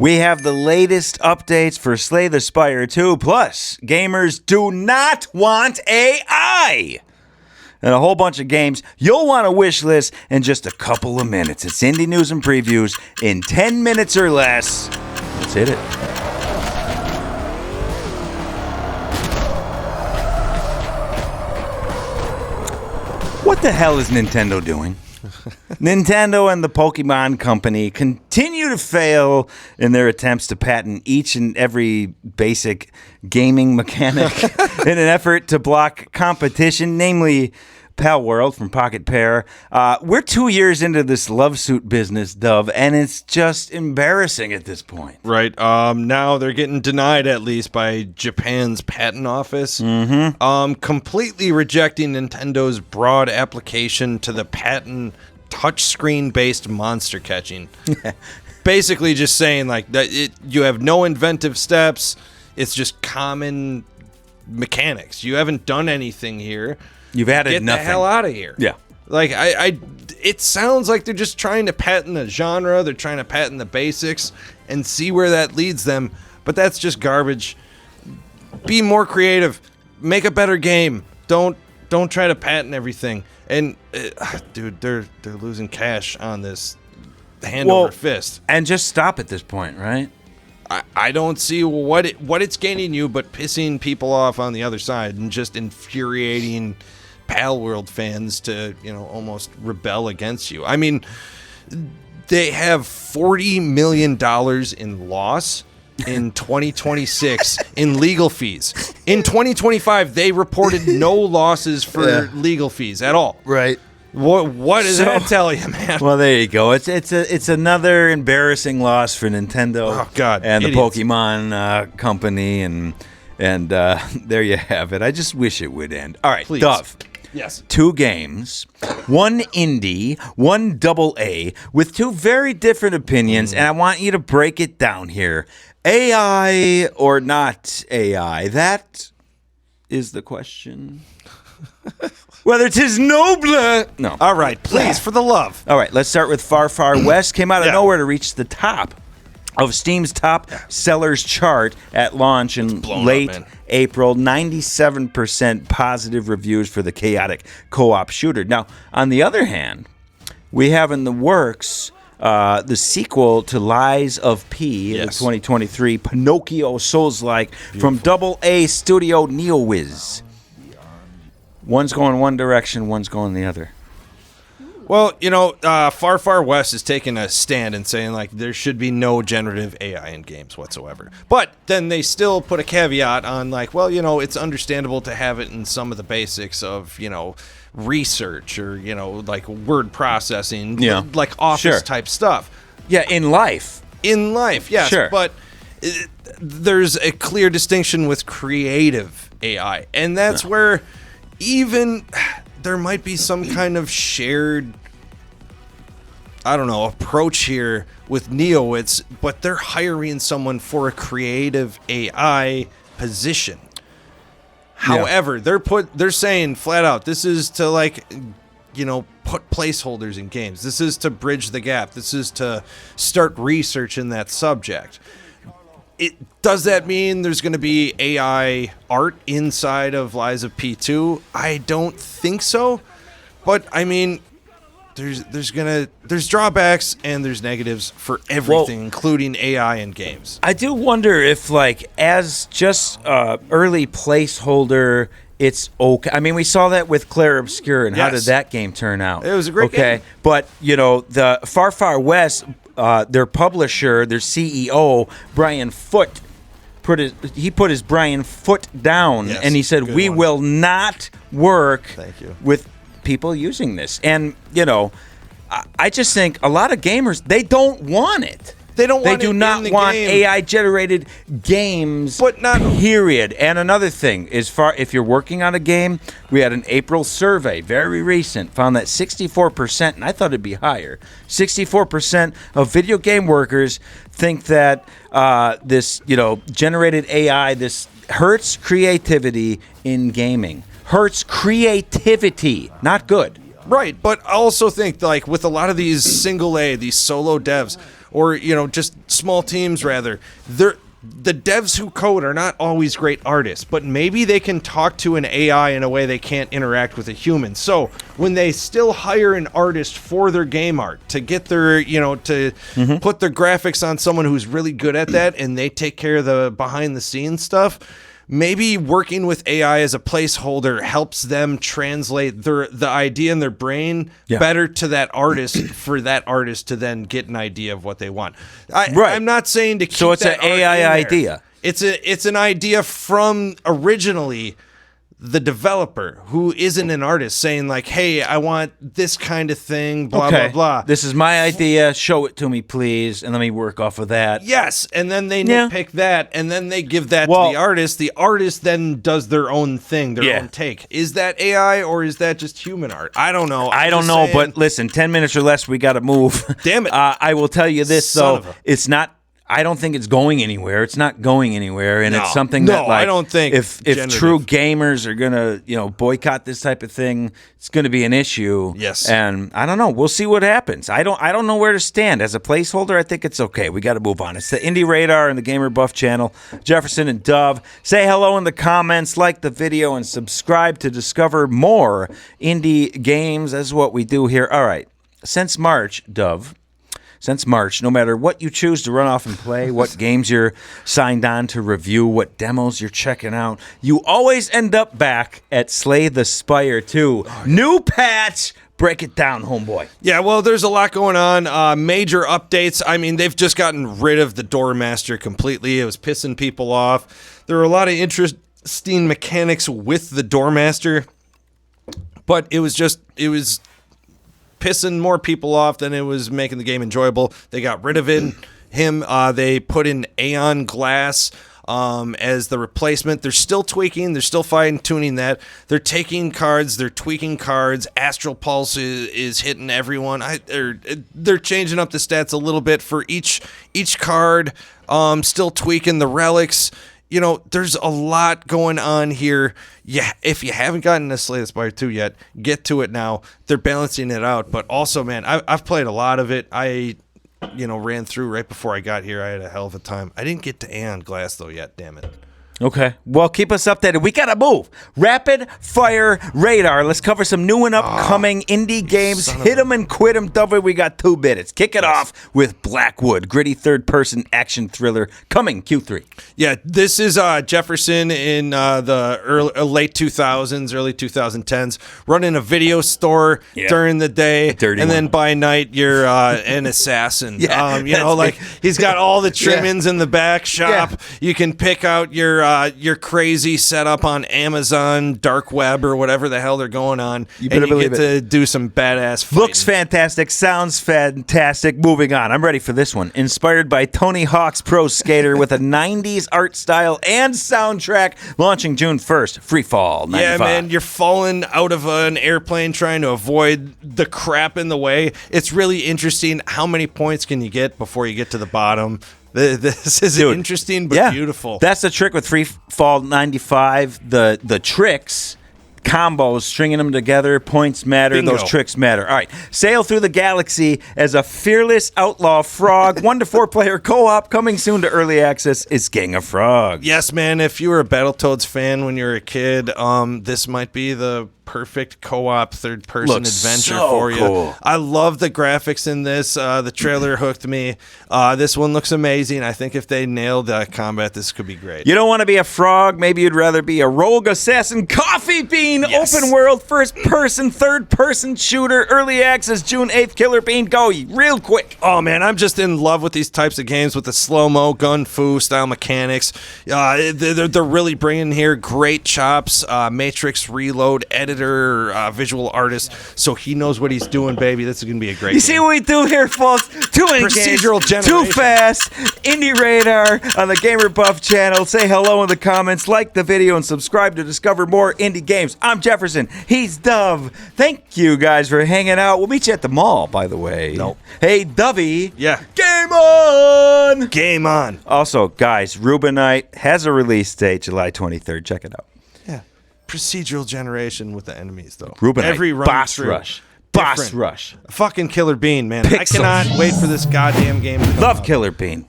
We have the latest updates for Slay the Spire 2. Plus, gamers do not want AI. And a whole bunch of games you'll want to wish list in just a couple of minutes. It's Indie News and Previews in 10 minutes or less. Let's hit it. What the hell is Nintendo doing? Nintendo and the Pokemon Company continue to fail in their attempts to patent each and every basic gaming mechanic in an effort to block competition, namely Palworld from Pocket Pair. We're 2 years into this love suit business, Dove, and it's just embarrassing at this point. Right. Now they're getting denied, at least, by Japan's patent office. Completely rejecting Nintendo's broad application to the patent touchscreen-based monster catching. Basically just saying, like, that you have no inventive steps. It's just common mechanics. You haven't done anything here. You've added Get nothing. the hell out of here. Yeah. Like, it sounds like they're just trying to patent a genre. They're trying to patent the basics and see where that leads them. But that's just garbage. Be more creative. Make a better game. Don't try to patent everything. And, dude, they're losing cash on this hand over fist. And just stop at this point, right? I don't see what it's gaining you but pissing people off on the other side and just infuriating Palworld fans to, almost rebel against you. I mean, they have $40 million in loss in 2026 in legal fees. In 2025, they reported no losses for legal fees at all. Right. What does that tell you, man? Well, there you go. It's another embarrassing loss for Nintendo. Oh, God, and idiots. The Pokemon Company, and there you have it. I just wish it would end. All right, Please. Dove. Yes. 2 games, 1 indie, 1 AA, with 2 very different opinions, and I want you to break it down here. AI or not AI? That is the question. Whether it is nobler. No. All right, please, for the love. All right, let's start with Far Far West. Came out of nowhere to reach the top of Steam's top sellers chart at launch in late April. 97% positive reviews for the chaotic co-op shooter. Now, on the other hand, we have in the works the sequel to Lies of P, the 2023 Pinocchio Souls-like from AA Studio NeoWiz. One's going one direction, one's going the other. Well, Far Far West is taking a stand and saying, like, there should be no generative AI in games whatsoever. But then they still put a caveat on, like, well, it's understandable to have it in some of the basics of, research or, like word processing, like office-type stuff. Yeah, in life. In life, yes. Sure. But there's a clear distinction with creative AI. And that's where even there might be some kind of shared, approach here with NeoWiz, but they're hiring someone for a creative AI position. However, they're saying flat out, this is to put placeholders in games. This is to bridge the gap. This is to start research in that subject. Does that mean there's going to be AI art inside of Lies of P2? I don't think so. But I mean, there's drawbacks and there's negatives for everything, including AI in games. I do wonder if, as just early placeholder, it's okay. I mean, we saw that with Clair Obscur, and how did that game turn out? It was a great game. But the Far Far West, their publisher, their CEO, Brian Foote, put his Brian Foote down, and he said, "We will not work with people using this." And I just think a lot of gamers, they don't want it. They do not want AI-generated games, but not period. And another thing is, if you're working on a game, we had an April survey, very recent, found that 64%, and I thought it'd be higher, 64% of video game workers think that this, generated AI, this hurts creativity in gaming. Hurts creativity, not good. Right, but I also think, with a lot of these single A, these solo devs, or just small teams rather. The devs who code are not always great artists, but maybe they can talk to an AI in a way they can't interact with a human. So when they still hire an artist for their game art to get their, to put their graphics on someone who's really good at that, and they take care of the behind the scenes stuff, maybe working with AI as a placeholder helps them translate the idea in their brain better to that artist for that artist to then get an idea of what they want. I'm not saying to keep so it's that an AI idea. It's an idea from originally the developer who isn't an artist saying like, hey, I want this kind of thing, blah, blah, blah. This is my idea. Show it to me, please. And let me work off of that. Yes. And then they nitpick that, and then they give that to the artist. The artist then does their own thing, their own take. Is that AI or is that just human art? I don't know. I don't know, but listen, 10 minutes or less, we got to move. Damn it. I will tell you this, though. It's not. I don't think it's going anywhere. It's not going anywhere, and it's something that, like, I don't think if true gamers are gonna, boycott this type of thing, it's gonna be an issue. Yes, and I don't know. We'll see what happens. I don't know where to stand as a placeholder. I think it's okay. We got to move on. It's the Indie Radar and the Gamer Buff channel. Jefferson and Dove, say hello in the comments, like the video, and subscribe to discover more indie games. That's what we do here. All right, since March, Dove. Since March, no matter what you choose to run off and play, what games you're signed on to review, what demos you're checking out, you always end up back at Slay the Spire 2. New patch. Break it down, homeboy. Yeah, well, there's a lot going on. Major updates. I mean, they've just gotten rid of the Doormaker completely. It was pissing people off. There were a lot of interesting mechanics with the Doormaker, but it was pissing more people off than it was making the game enjoyable. They got rid of him. They put in Aeon Glass as the replacement. They're still tweaking. They're still fine-tuning that. They're taking cards. They're tweaking cards. Astral Pulse is hitting everyone. They're changing up the stats a little bit for each card. Still tweaking the relics. There's a lot going on here. Yeah, if you haven't gotten to Slay the Spire 2 yet, get to it now. They're balancing it out. But also, man, I've played a lot of it. I ran through right before I got here. I had a hell of a time. I didn't get to Aeon Glass, though, yet. Damn it. Okay. Well, keep us updated. We got to move. Rapid Fire Radar. Let's cover some new and upcoming indie games. Hit them and quit them. Double. We got 2 minutes. Kick it off with Blackwood. Gritty third-person action thriller coming Q3. Yeah, this is Jefferson in the late 2000s, early 2010s, running a video store during the day. Then by night, you're an assassin. He's got all the trimmings in the back shop. Yeah. You can pick out your crazy setup on Amazon, dark web, or whatever the hell they're going on. You get to do some badass fighting. Looks fantastic. Sounds fantastic. Moving on. I'm ready for this one. Inspired by Tony Hawk's Pro Skater with a 90s art style and soundtrack. Launching June 1st. Freefall 95. Yeah, man. You're falling out of an airplane trying to avoid the crap in the way. It's really interesting. How many points can you get before you get to the bottom? This is interesting but beautiful. That's the trick with Freefall 95. The tricks, combos, stringing them together, points matter. Bingo. Those tricks matter. All right. Sail through the galaxy as a fearless outlaw frog. 1 to 4 player co-op coming soon to early access. It's Gang of Frogs. Yes, man. If you were a Battletoads fan when you were a kid, this might be the perfect co-op third-person adventure for you. Cool. I love the graphics in this. The trailer hooked me. This one looks amazing. I think if they nailed combat, this could be great. You don't want to be a frog. Maybe you'd rather be a rogue assassin coffee bean. Yes. Open world, first-person, third-person shooter, early access, June 8th. Killer Bean, go real quick. Oh, man, I'm just in love with these types of games with the slow-mo, gun-fu style mechanics. They're really bringing here great chops, Matrix Reload, editor, visual artist, so he knows what he's doing, baby. This is going to be a great game. See what we do here, folks? Too many procedural games, too fast. Indie Radar on the Gamer Buff channel. Say hello in the comments, like the video, and subscribe to discover more indie games. I'm Jefferson. He's Dove. Thank you guys for hanging out. We'll meet you at the mall, by the way. Nope. Hey, Dovey. Yeah. Game on! Game on. Also, guys, Rubinite has a release date, July 23rd. Check it out. Procedural generation with the enemies, though. Rubinite, Boss Rush. Boss different. Rush. Fucking Killer Bean, man. Pixels. I cannot wait for this goddamn game to come Love out. Killer Bean.